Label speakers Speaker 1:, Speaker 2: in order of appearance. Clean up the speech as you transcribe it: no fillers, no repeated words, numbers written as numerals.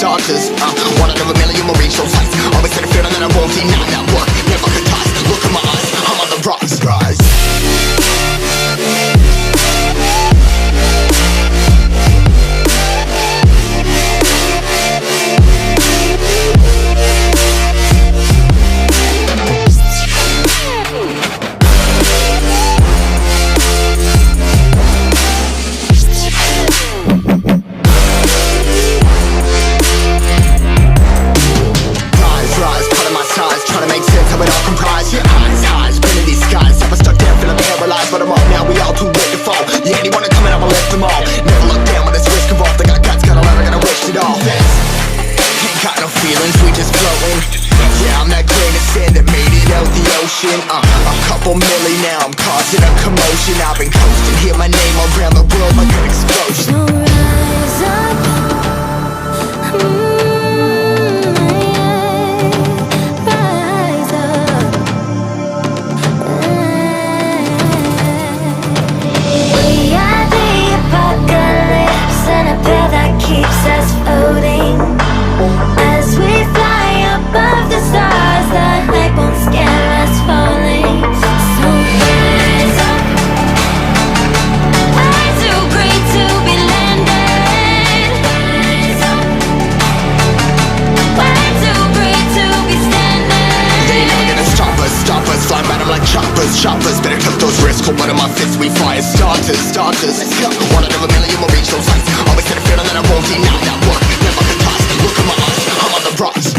Speaker 1: starters. One out of a million will reach those heights. Always had a feeling that I won't deny that work. Never could toss. Look in my eyes, I'm on the rocks, guys. But I'm up now, we all too late to fall. Yeah, anyone to come in, I'ma lift them all. Never look down when there's risk involved. I got guts, got a lot, I gotta risk it all. Ain't got no feelings, we just floating. Yeah, I'm that grain of sand that made it out the ocean. A couple milli now, I'm causing a commotion. I've been coasting, hear my name around the world like an explosion.
Speaker 2: So rise up. Keeps us floating as we fly above the stars. The hype won't scare us falling. So rise up. Way too great to be landed. Rise up. Way too great to be standing.
Speaker 1: They ain't never gonna stop us. Fly by them like choppers. Better tuck those risks. Hold one of my fists, we fire starters. Let's go. One out of a million will reach those heights. Always had a feeling that I won't deny that work. Never could toss. Look in my eyes, I'm on the rocks.